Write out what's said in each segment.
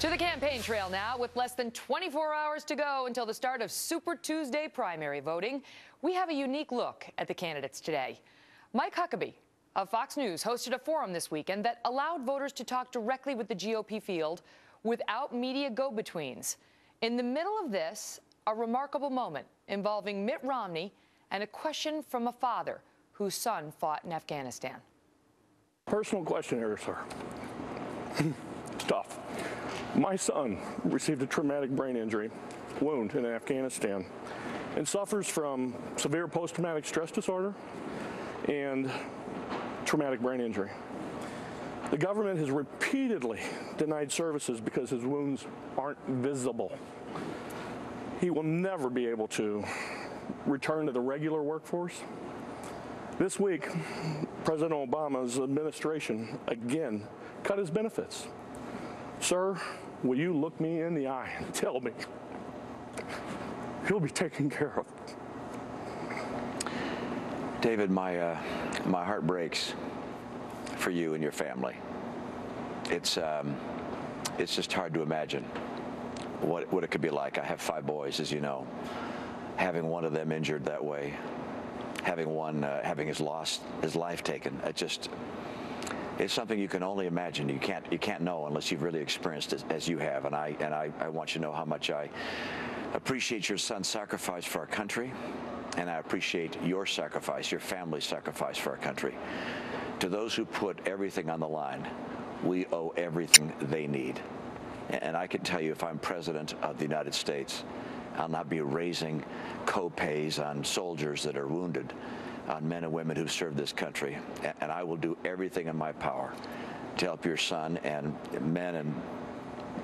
To the campaign trail now. With less than 24 hours to go until the start of Super Tuesday primary voting, we have a unique look at the candidates today. Mike Huckabee of Fox News hosted a forum this weekend that allowed voters to talk directly with the GOP field without media go-betweens. In the middle of this, a remarkable moment involving Mitt Romney and a question from a father whose son fought in Afghanistan. Personal question here, sir. It's tough. My son received a traumatic brain injury wound in Afghanistan and suffers from severe post-traumatic stress disorder and traumatic brain injury. The government has repeatedly denied services because his wounds aren't visible. He will never be able to return to the regular workforce. This week, President Obama's administration again cut his benefits. Sir, will you look me in the eye and tell me he'll be taken care of? David, my heart breaks for you and your family. It's just hard to imagine what it could be like. I have 5 boys, as you know. Having one of them injured that way, having his life taken, it's something you can only imagine. You can't know unless you've really experienced it as you have. And I want you to know how much I appreciate your son's sacrifice for our country, and I appreciate your sacrifice, your family's sacrifice for our country. To those who put everything on the line, we owe everything they need. And I can tell you, if I'm president of the United States, I'll not be raising co-pays on soldiers that are wounded, on men and women who serve this country. And I will do everything in my power to help your son and men and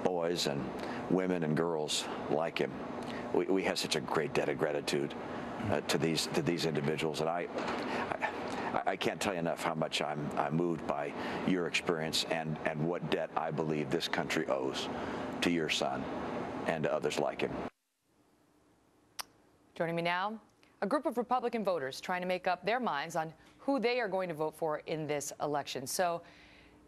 boys and women and girls like him. We have such a great debt of gratitude to these individuals. And I can't tell you enough how much I'm moved by your experience and what debt I believe this country owes to your son and to others like him. Joining me now, a group of Republican voters trying to make up their minds on who they are going to vote for in this election. So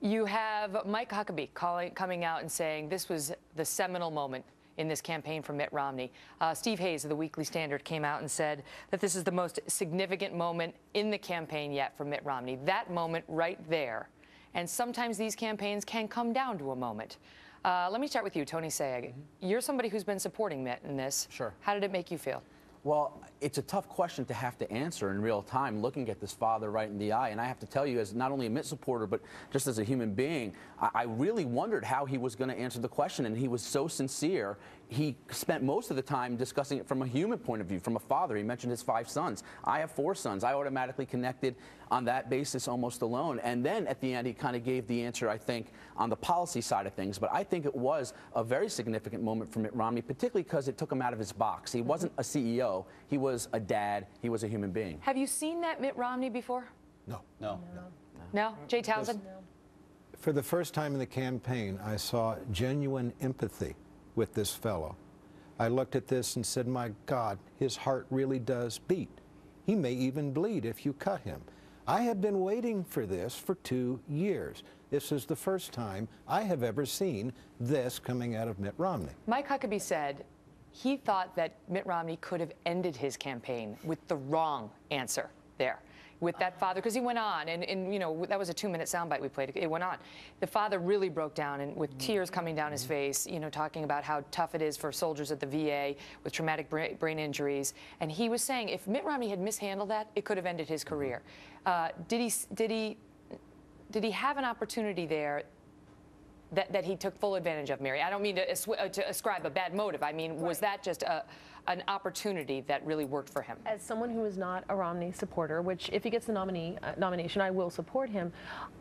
you have Mike Huckabee coming out and saying this was the seminal moment in this campaign for Mitt Romney. Steve Hayes of the Weekly Standard came out and said that this is the most significant moment in the campaign yet for Mitt Romney. That moment right there. And sometimes these campaigns can come down to a moment. Let me start with you, Tony Sayegh. You're somebody who's been supporting Mitt in this. Sure. How did it make you feel? Well, it's a tough question to have to answer in real time, looking at this father right in the eye. And I have to tell you, as not only a Mitt supporter, but just as a human being, I really wondered how he was going to answer the question. And he was so sincere. He spent most of the time discussing it from a human point of view, from a father. He mentioned his 5 sons. I have 4 sons. I automatically connected on that basis almost alone. And then at the end, he kind of gave the answer, I think, on the policy side of things. But I think it was a very significant moment for Mitt Romney, particularly because it took him out of his box. He wasn't a CEO. He was a dad. He was a human being. Have you seen that Mitt Romney before? No. No? Jay Townsend? No. For the first time in the campaign, I saw genuine empathy with this fellow. I looked at this and said, my God, his heart really does beat. He may even bleed if you cut him. I have been waiting for this for 2 years. This is the first time I have ever seen this coming out of Mitt Romney. Mike Huckabee said he thought that Mitt Romney could have ended his campaign with the wrong answer there. With that father, because he went on, and you know, that was a 2-minute soundbite we played. It went on. The father really broke down, and with tears coming down his face, you know, talking about how tough it is for soldiers at the VA with traumatic brain injuries. And he was saying if Mitt Romney had mishandled that, it could have ended his career. Did he have an opportunity there that he took full advantage of, Mary? I don't mean to ascribe a bad motive. I mean, was that just an opportunity that really worked for him? As someone who is not a Romney supporter, which if he gets the nomination, I will support him,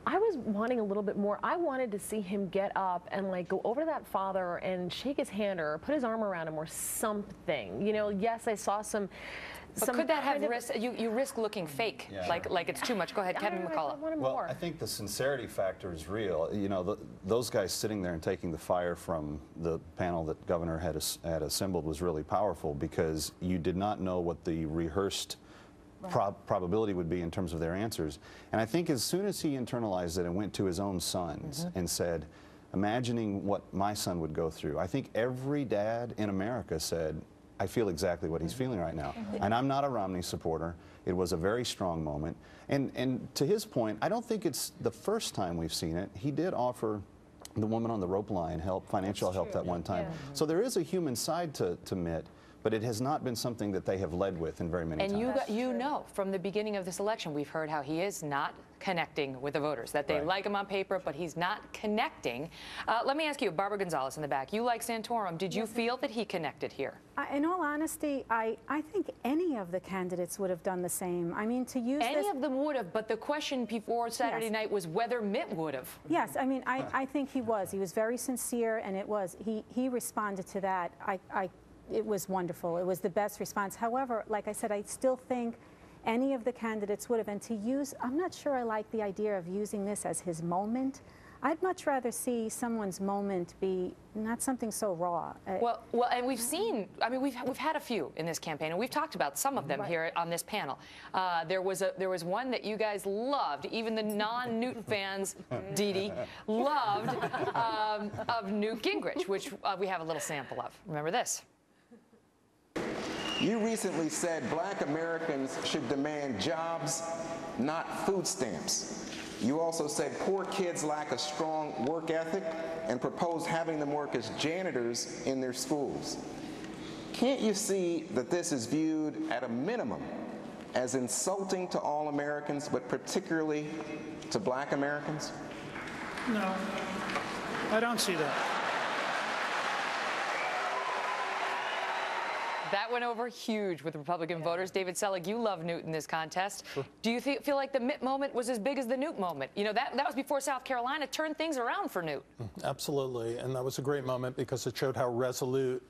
I was wanting a little bit more. I wanted to see him get up and like go over to that father and shake his hand or put his arm around him or something. You know, yes, I saw some. But could that have risk? You risk looking fake, yeah. like it's too much. Go ahead, Kevin McCullough. Well, I think the sincerity factor is real. You know, those guys sitting there and taking the fire from the panel that Governor had assembled was really powerful because you did not know what the rehearsed probability would be in terms of their answers. And I think as soon as he internalized it and went to his own sons and said, imagining what my son would go through. I think every dad in America said, I feel exactly what he's feeling right now. And I'm not a Romney supporter. It was a very strong moment. And to his point, I don't think it's the first time we've seen it. He did offer the woman on the rope line help, financial help at one time. So there is a human side to Mitt, but it has not been something that they have led with in very many times. And you know, from the beginning of this election, we've heard how he is not connecting with the voters, that they like him on paper, but he's not connecting. Let me ask you, Barbara Gonzalez in the back, you like Santorum. Did you feel that he connected here? In all honesty, I think any of the candidates would have done the same. I mean, to use Any of them would have, but the question before Saturday night was whether Mitt would have. Yes, I mean, I think he was. He was very sincere, and it was. He responded to that. It was wonderful. It was the best response. However, like I said, I still think any of the candidates would have. And to use, I'm not sure I like the idea of using this as his moment. I'd much rather see someone's moment be not something so raw. Well, and we've seen, I mean, we've had a few in this campaign, and we've talked about some of them here on this panel. There was one that you guys loved, even the non-Newt fans, Dee Dee, loved, of Newt Gingrich, which we have a little sample of. Remember this. You recently said Black Americans should demand jobs, not food stamps. You also said poor kids lack a strong work ethic and proposed having them work as janitors in their schools. Can't you see that this is viewed at a minimum as insulting to all Americans, but particularly to Black Americans? No, I don't see that. That went over huge with Republican voters. David Selig, you love Newt in this contest. Sure. Do you feel like the Mitt moment was as big as the Newt moment? You know, that was before South Carolina turned things around for Newt. Absolutely, and that was a great moment because it showed how resolute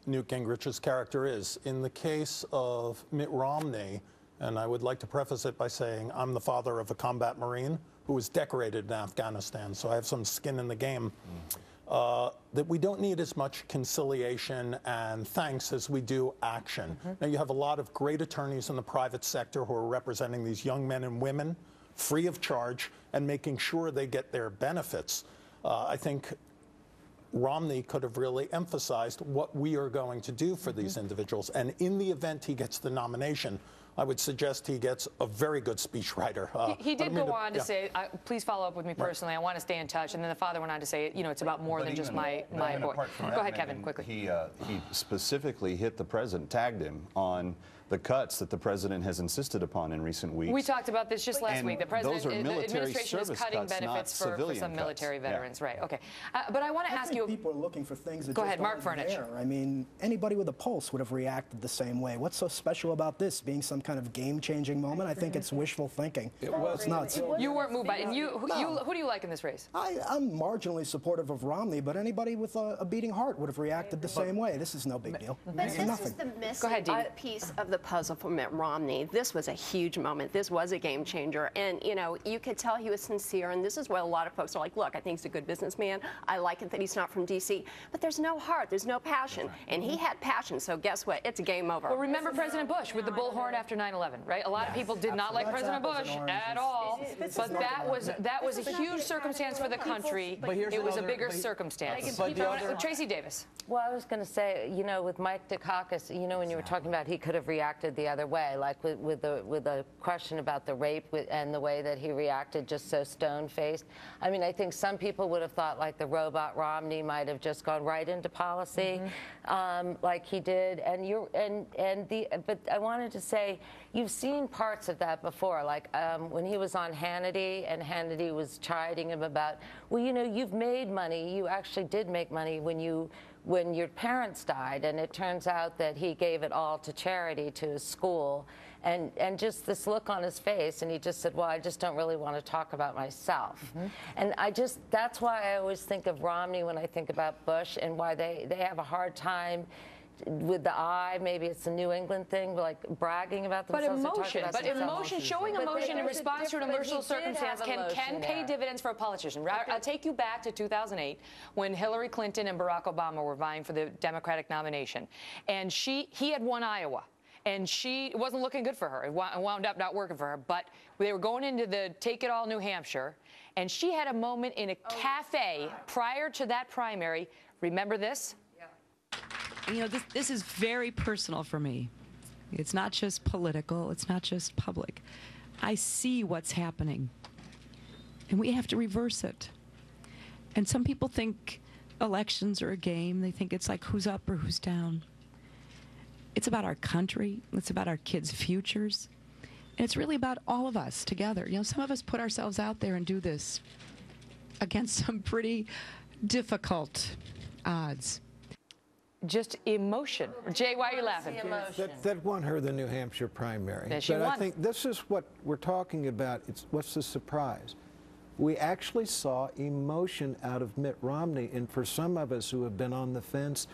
Newt Gingrich's character is. In the case of Mitt Romney, and I would like to preface it by saying I'm the father of a combat Marine who was decorated in Afghanistan, so I have some skin in the game. That we don't need as much conciliation and thanks as we do action. Now, you have a lot of great attorneys in the private sector who are representing these young men and women free of charge and making sure they get their benefits. I think Romney could have really emphasized what we are going to do for these individuals. And in the event he gets the nomination, I would suggest he gets a very good speechwriter. He did go on to say, please follow up with me personally. I want to stay in touch. And then the father went on to say, you know, it's about more than just my boy. Go ahead, Kevin, quickly. He specifically hit the president, tagged him on the cuts that the president has insisted upon in recent weeks. We talked about this just last week. The president, those are the administration is cutting cuts, benefits for some military veterans, right? Okay, but I want to ask you. People are looking for things that go just ahead, Mark aren't Furnich. there. I mean, anybody with a pulse would have reacted the same way. What's so special about this being some kind of game-changing moment? I think it's wishful thinking. It was nuts. You weren't moved by it. And who do you like in this race? I'm marginally supportive of Romney, but anybody with a beating heart would have reacted the same way. This is no big deal. But this is the missing piece of the puzzle for Mitt Romney. This was a huge moment. This was a game changer. And, you know, you could tell he was sincere. And this is what a lot of folks are like, look, I think he's a good businessman. I like it that he's not from D.C. But there's no heart. There's no passion. And he had passion. So guess what? It's a game over. Well, remember President Bush with the bullhorn after 9/11, right? A lot of people did not like President Bush at all. But that was a huge circumstance for the country. It was a bigger circumstance. Tracy Davis. Well, I was going to say, you know, with Mike Dukakis, you know, when you were talking about he could have reacted the other way, like with the question about the rape and the way that he reacted, just so stone-faced. I mean, I think some people would have thought like the robot Romney might have just gone right into policy, like he did. But I wanted to say, you've seen parts of that before, like when he was on Hannity, and Hannity was chiding him about, well, you know, you've made money. You actually did make money when your parents died, and it turns out that he gave it all to charity, to his school, and just this look on his face, and he just said, well, I just don't really want to talk about myself. And that's why I always think of Romney when I think about Bush, and why they have a hard time with the eye. Maybe it's a New England thing, like bragging about themselves. But emotion, showing emotion in response to an emotional circumstance can pay dividends for a politician. I'll take you back to 2008 when Hillary Clinton and Barack Obama were vying for the Democratic nomination. And he had won Iowa. And it wasn't looking good for her. It wound up not working for her. But they were going into the take-it-all New Hampshire, And she had a moment in a cafe prior to that primary. Remember this? You know, this is very personal for me. It's not just political. It's not just public. I see what's happening, and we have to reverse it. And some people think elections are a game. They think it's like who's up or who's down. It's about our country. It's about our kids' futures. And it's really about all of us together. You know, some of us put ourselves out there and do this against some pretty difficult odds. Just emotion. Jay, why are you laughing? That won her the New Hampshire primary. That she but won. I think this is what we're talking about. What's the surprise? We actually saw emotion out of Mitt Romney, and for some of us who have been on the fence,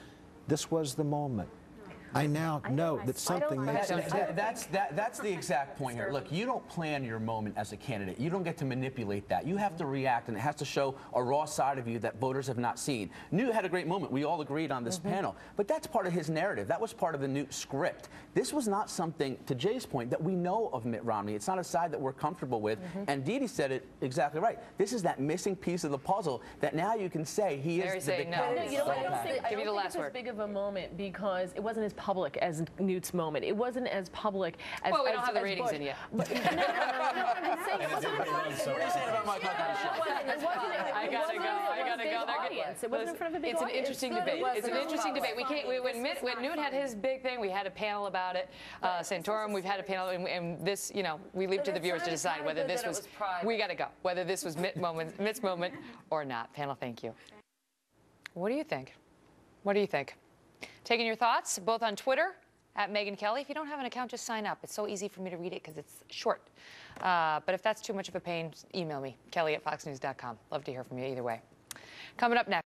this was the moment. I now know that something makes sense. That's the exact point here. Look, you don't plan your moment as a candidate. You don't get to manipulate that. You have to react, and it has to show a raw side of you that voters have not seen. Newt had a great moment. We all agreed on this panel. But that's part of his narrative. That was part of the Newt script. This was not something, to Jay's point, that we know of Mitt Romney. It's not a side that we're comfortable with. And Dee Dee said it exactly right. This is that missing piece of the puzzle that now you can say he is the big no. You know what? I don't think Give me the last it's word. as big of a moment because it wasn't as public as Newt's moment. It wasn't as public as. Well, we don't have the ratings Bush. in yet. But, no, I'm just saying it wasn't in front of. What are you saying about my I gotta go. It wasn't in front of a big It's an audience. interesting debate. It's an interesting debate. We can't. When Newt had his big thing, we had a panel about it. Santorum, we've had a panel, and this, you know, we leave to the viewers to decide whether this was. We gotta go. Whether this was Mitt's moment or not. Panel, thank you. What do you think? What do you think? Taking your thoughts both on Twitter at Megyn Kelly. If you don't have an account, just sign up. It's so easy for me to read it because it's short. But if that's too much of a pain, email me, kelly@foxnews.com. Love to hear from you either way. Coming up next.